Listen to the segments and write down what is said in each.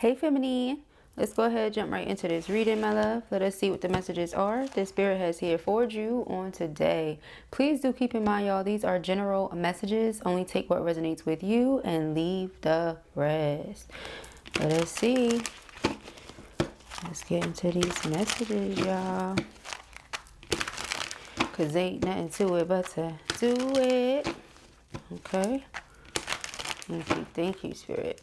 Hey Feminine, let's go ahead and jump right into this reading, my love. Let us see what the messages are the Spirit has here for you on today. Please do keep in mind, y'all, these are general messages. Only take what resonates with you and leave the rest. Let us see. Let's get into these messages, y'all. Because ain't nothing to it but to do it. Okay. Thank you, Spirit.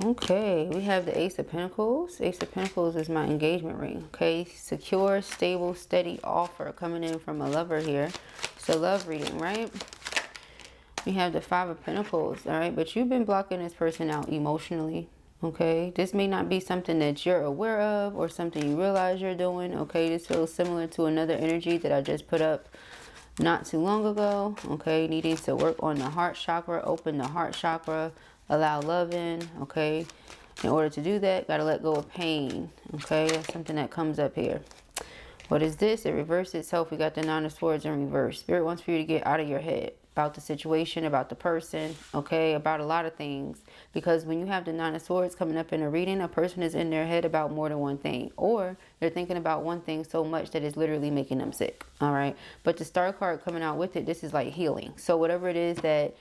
Okay, we have the Ace of Pentacles. Ace of Pentacles is my engagement ring. Okay, secure, stable, steady offer coming in from a lover here. It's a love reading, right? We have the Five of Pentacles, all right? But you've been blocking this person out emotionally, okay? This may not be something that you're aware of or something you realize you're doing, okay? This feels similar to another energy that I just put up not too long ago, okay? Needing to work on the heart chakra, open the heart chakra, allow love in, okay? In order to do that, got to let go of pain, okay? That's something that comes up here. What is this? It reversed itself. We got the Nine of Swords in reverse. Spirit wants for you to get out of your head about the situation, about the person, okay? About a lot of things. Because when you have the Nine of Swords coming up in a reading, a person is in their head about more than one thing. Or they're thinking about one thing so much that it's literally making them sick, all right? But the Star card coming out with it, this is like healing. So whatever it is that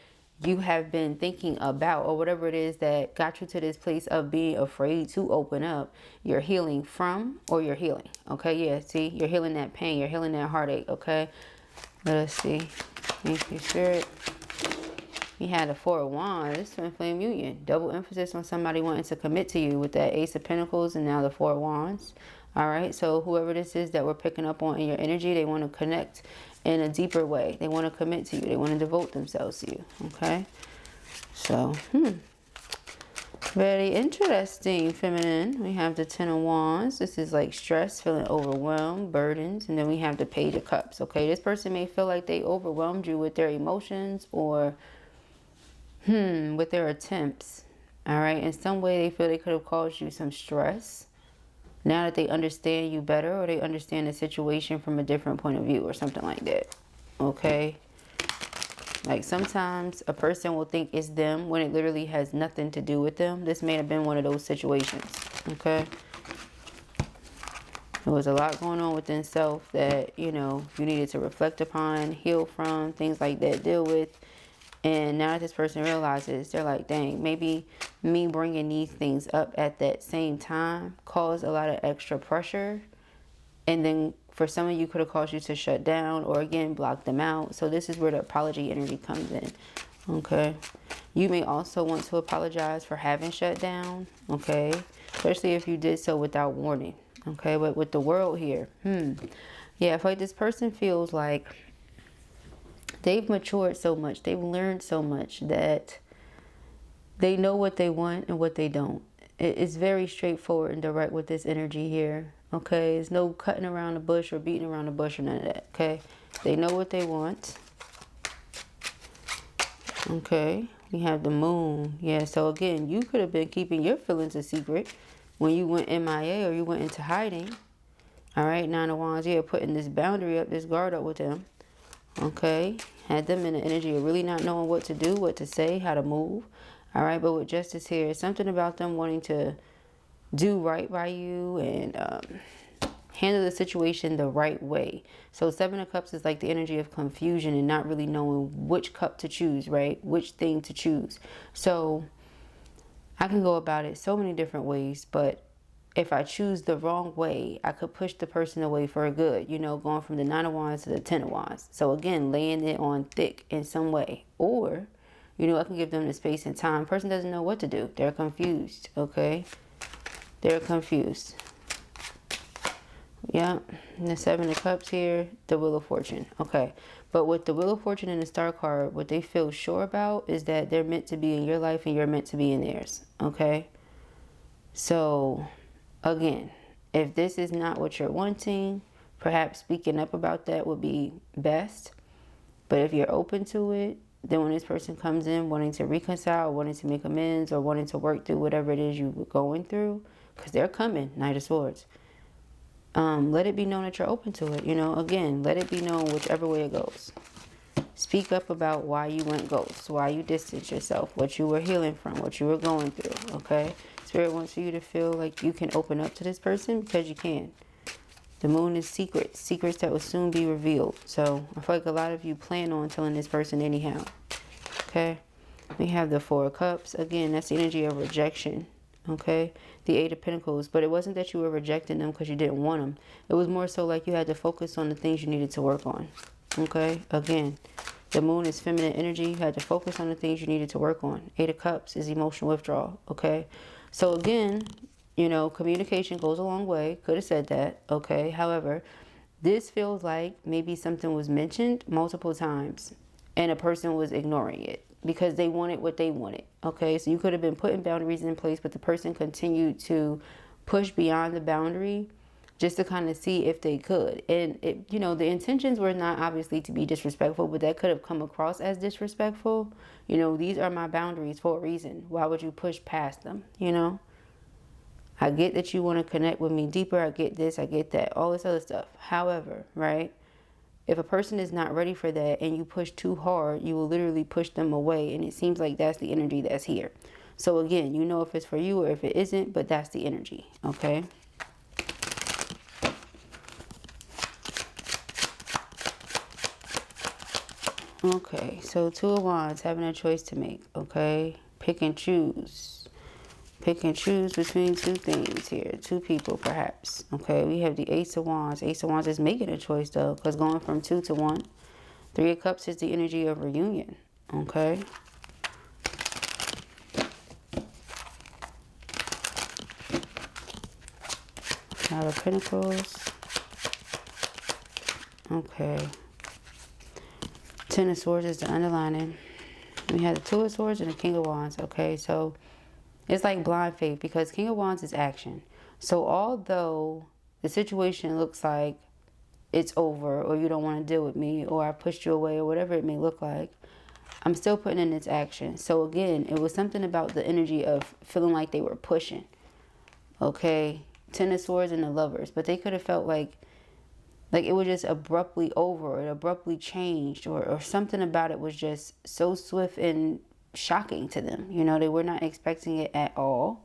you have been thinking about, or whatever it is that got you to this place of being afraid to open up, you're healing from, or you're healing, okay? Yeah, see, you're healing that pain, you're healing that heartache, okay? Let us see. Thank you, Spirit. We had a Four of Wands. This twin flame union, double emphasis on somebody wanting to commit to you with that Ace of Pentacles and now the Four of Wands. All right, so whoever this is that we're picking up on in your energy, they want to connect in a deeper way. They want to commit to you. They want to devote themselves to you. Okay, so very interesting, feminine. We have the Ten of Wands. This is like stress, feeling overwhelmed, burdens, and then we have the Page of Cups. Okay, this person may feel like they overwhelmed you with their emotions or with their attempts. All right, in some way they feel they could have caused you some stress. Now that they understand you better, or they understand the situation from a different point of view or something like that. Okay. Like sometimes a person will think it's them when it literally has nothing to do with them. This may have been one of those situations. Okay. There was a lot going on within self that, you know, you needed to reflect upon, heal from, things like that, deal with. And now that this person realizes, they're like, dang, maybe me bringing these things up at that same time caused a lot of extra pressure. And then for some of you, could have caused you to shut down or, again, block them out. So this is where the apology energy comes in. Okay. You may also want to apologize for having shut down. Okay. Especially if you did so without warning. Okay. But with the World here, yeah, I feel like this person feels like they've matured so much, they've learned so much that they know what they want and what they don't. It's very straightforward and direct with this energy here, okay? There's no cutting around the bush or beating around the bush or none of that, okay? They know what they want. Okay, we have the Moon. Yeah, so again, you could have been keeping your feelings a secret when you went MIA or you went into hiding. All right, Nine of Wands, yeah, putting this boundary up, this guard up with them. Okay, had them in the energy of really not knowing what to do, what to say, how to move. All right, but with Justice here, it's something about them wanting to do right by you and handle the situation the right way. So Seven of Cups is like the energy of confusion and not really knowing which cup to choose, right? Which thing to choose. So I can go about it so many different ways, but if I choose the wrong way, I could push the person away for good, you know, going from the Nine of Wands to the Ten of Wands. So again, laying it on thick in some way. Or, you know, I can give them the space and time. Person doesn't know what to do. They're confused, okay? They're confused. Yeah, and the Seven of Cups here, the Wheel of Fortune. Okay, but with the Wheel of Fortune and the Star card, what they feel sure about is that they're meant to be in your life and you're meant to be in theirs, okay? So again, if this is not what you're wanting, perhaps speaking up about that would be best. But if you're open to it, then when this person comes in wanting to reconcile, wanting to make amends, or wanting to work through whatever it is you were going through, because they're coming, Knight of Swords, let it be known that you're open to it. You know, again, let it be known whichever way it goes. Speak up about why you went ghost, why you distanced yourself, what you were healing from, what you were going through, okay? Spirit wants you to feel like you can open up to this person because you can. The moon is secrets, secrets that will soon be revealed. So I feel like a lot of you plan on telling this person anyhow, okay? We have the Four of Cups. Again, that's the energy of rejection, okay? The Eight of Pentacles. But it wasn't that you were rejecting them because you didn't want them. It was more so like you had to focus on the things you needed to work on, okay? Again, the moon is feminine energy. You had to focus on the things you needed to work on. Eight of Cups is emotional withdrawal, okay? So again, you know, communication goes a long way. Could have said that, okay? However, this feels like maybe something was mentioned multiple times and a person was ignoring it because they wanted what they wanted, okay? So you could have been putting boundaries in place, but the person continued to push beyond the boundary just to kind of see if they could. And, you know, the intentions were not obviously to be disrespectful, but that could have come across as disrespectful. You know, these are my boundaries for a reason. Why would you push past them, you know? I get that you want to connect with me deeper. I get this, I get that, all this other stuff. However, right, if a person is not ready for that and you push too hard, you will literally push them away. And it seems like that's the energy that's here. So again, you know if it's for you or if it isn't, but that's the energy, okay? Okay, so Two of Wands, having a choice to make, okay? Pick and choose. Pick and choose between two things here. Two people, perhaps. Okay, we have the Ace of Wands. Ace of Wands is making a choice, though, because going from 2 to 1. Three of Cups is the energy of reunion, okay? Five of Pentacles. Okay. Ten of Swords is the underlining. We have the Two of Swords and the King of Wands. Okay, so it's like blind faith because King of Wands is action. So although the situation looks like it's over or you don't want to deal with me or I pushed you away or whatever it may look like, I'm still putting in its action. So again, it was something about the energy of feeling like they were pushing. Okay, Ten of Swords and the Lovers. But they could have felt like it was just abruptly over, or it abruptly changed, or something about it was just so swift and shocking to them. You know, they were not expecting it at all.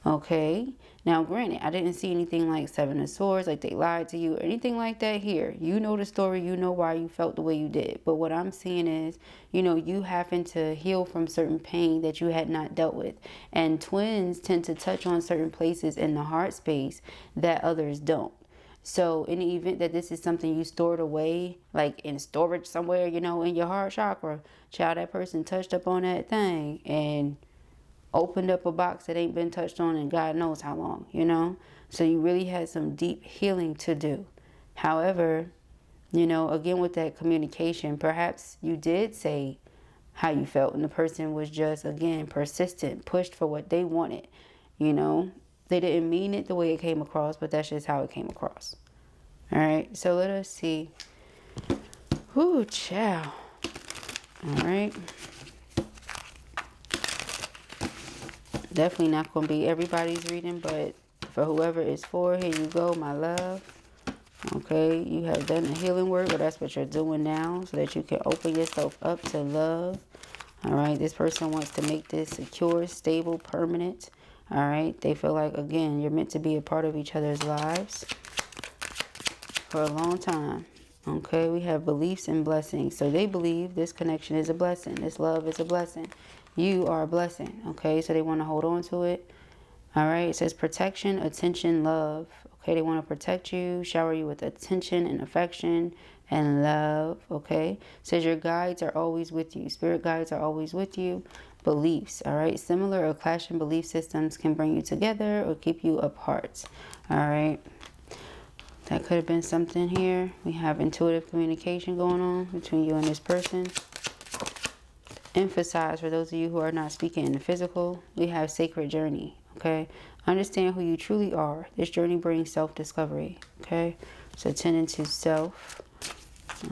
Okay. Now, granted, I didn't see anything like Seven of Swords, like they lied to you or anything like that here. You know the story. You know why you felt the way you did. But what I'm seeing is, you know, you having to heal from certain pain that you had not dealt with. And twins tend to touch on certain places in the heart space that others don't. So in the event that this is something you stored away, like in storage somewhere, you know, in your heart chakra, child, that person touched up on that thing and opened up a box that ain't been touched on in God knows how long, you know. So you really had some deep healing to do. However, you know, again with that communication, perhaps you did say how you felt and the person was just, again, persistent, pushed for what they wanted, you know. They didn't mean it the way it came across, but that's just how it came across. All right, so let us see. Ooh, child. All right. Definitely not going to be everybody's reading, but for whoever it's for, here you go, my love. Okay, you have done the healing work, but that's what you're doing now so that you can open yourself up to love. All right, this person wants to make this secure, stable, permanent. All right, they feel like, again, you're meant to be a part of each other's lives for a long time. Okay, we have beliefs and blessings. So they believe this connection is a blessing. This love is a blessing. You are a blessing. Okay, so they want to hold on to it. All right, it says protection, attention, love. Okay, they want to protect you, shower you with attention and affection and love. Okay, it says your guides are always with you. Spirit guides are always with you. Beliefs, all right, similar or clashing belief systems can bring you together or keep you apart. All right, that could have been something here. We have intuitive communication going on between you and this person. Emphasize, for those of you who are not speaking in the physical, we have sacred journey. Okay, understand who you truly are. This journey brings self-discovery. Okay, so tending to self.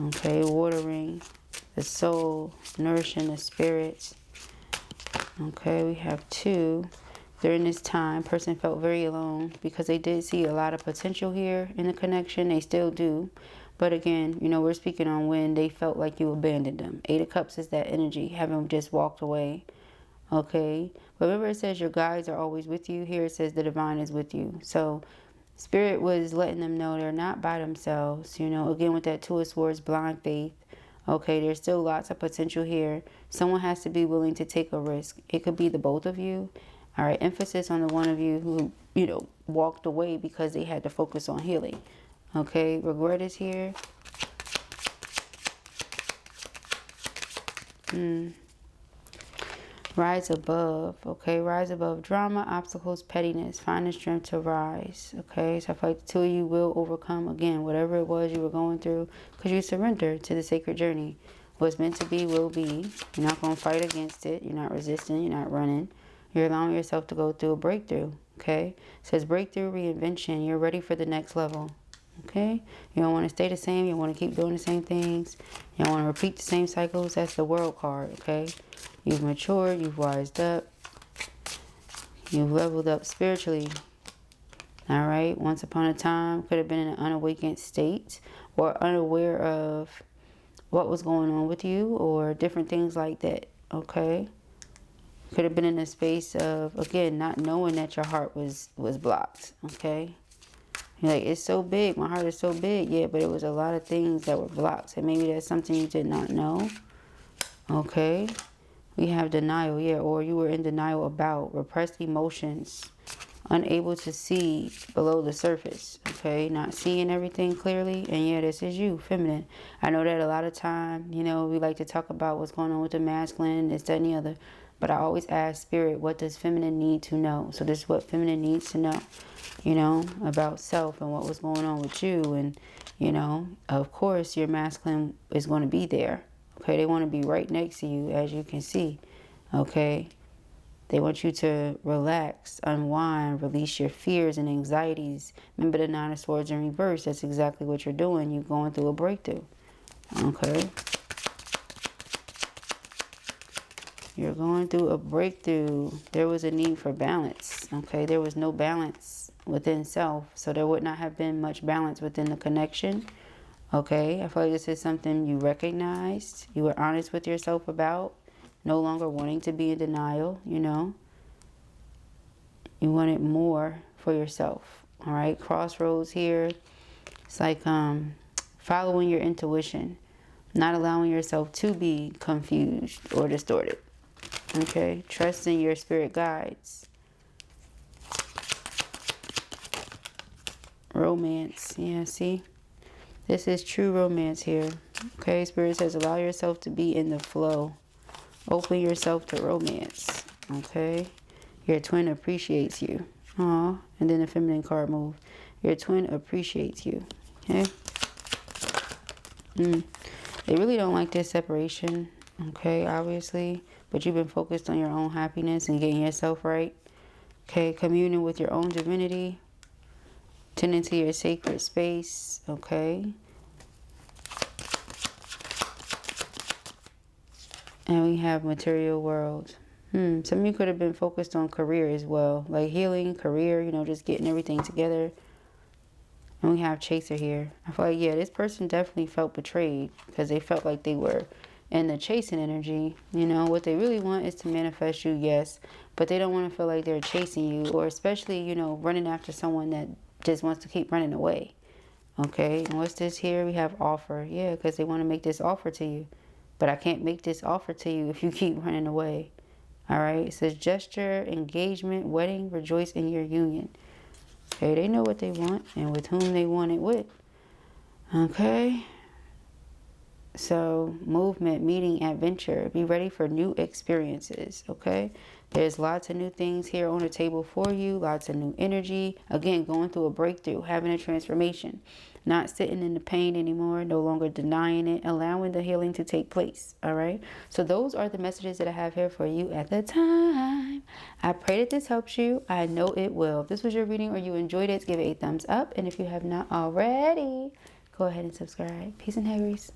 Okay, watering the soul, nourishing the spirit. Okay, we have 2. During this time, person felt very alone because they did see a lot of potential here in the connection. They still do. But again, you know, we're speaking on when they felt like you abandoned them. 8 of Cups is that energy, having just walked away. Okay, but remember, it says your guides are always with you. Here it says the divine is with you. So Spirit was letting them know they're not by themselves. You know, again, with that 2 of Swords, blind faith. Okay, there's still lots of potential here. Someone has to be willing to take a risk. It could be the both of you. All right, emphasis on the one of you who, you know, walked away because they had to focus on healing. Okay, regret is here. Rise above. Okay, rise above drama, obstacles, pettiness. Find the strength to rise. Okay, so I feel like the 2 of you will overcome, again, whatever it was you were going through, because you surrendered to the sacred journey. What's meant to be will be. You're not going to fight against it. You're not resisting. You're not running. You're allowing yourself to go through a breakthrough. Okay, it says breakthrough, reinvention. You're ready for the next level. Okay, you don't want to stay the same. You want to keep doing the same things. You don't want to repeat the same cycles. That's the World card. Okay, you've matured. You've wised up. You've leveled up spiritually. All right, once upon a time, could have been in an unawakened state or unaware of what was going on with you or different things like that. Okay, could have been in a space of, again, not knowing that your heart was blocked. Okay, you're like, it's so big, my heart is so big. Yeah, but it was a lot of things that were blocked, and maybe that's something you did not know. Okay, we have denial. Yeah, or you were in denial about repressed emotions, unable to see below the surface. Okay, not seeing everything clearly. And yeah, this is you, feminine. I know that a lot of time, you know, we like to talk about what's going on with the masculine, this, that, and the other. But I always ask Spirit, what does feminine need to know? So this is what feminine needs to know, you know, about self and what was going on with you. And, you know, of course, your masculine is going to be there. Okay, they want to be right next to you, as you can see. Okay, they want you to relax, unwind, release your fears and anxieties. Remember the 9 of Swords in reverse. That's exactly what you're doing. You're going through a breakthrough. Okay. You're going through a breakthrough. There was a need for balance. Okay, there was no balance within self. So there would not have been much balance within the connection. Okay, I feel like this is something you recognized. You were honest with yourself about. No longer wanting to be in denial, you know. You wanted more for yourself. All right, crossroads here. It's like following your intuition. Not allowing yourself to be confused or distorted. Okay, trusting your spirit guides. Romance. Yeah, see? This is true romance here. Okay, Spirit says allow yourself to be in the flow. Open yourself to romance. Okay? Your twin appreciates you. Aw. And then the feminine card move. Your twin appreciates you. Okay? They really don't like this separation. Okay, obviously. But you've been focused on your own happiness and getting yourself right. Okay, communing with your own divinity. Tending to your sacred space. Okay. And we have material world. Some of you could have been focused on career as well. Like healing, career, you know, just getting everything together. And we have chaser here. I feel like, yeah, this person definitely felt betrayed because they felt like they were in the chasing energy. You know, what they really want is to manifest you, yes. But they don't want to feel like they're chasing you, or especially, you know, running after someone that just wants to keep running away. Okay, and what's this here? We have offer. Yeah, because they want to make this offer to you. But I can't make this offer to you if you keep running away. All right. It says gesture, engagement, wedding, rejoice in your union. Okay. They know what they want and with whom they want it with. Okay. So movement, meeting, adventure. Be ready for new experiences. Okay. There's lots of new things here on the table for you. Lots of new energy. Again, going through a breakthrough, having a transformation. Not sitting in the pain anymore, no longer denying it, allowing the healing to take place. All right. So those are the messages that I have here for you at the time. I pray that this helps you. I know it will. If this was your reading or you enjoyed it, give it a thumbs up. And if you have not already, go ahead and subscribe. Peace and hair, Aries.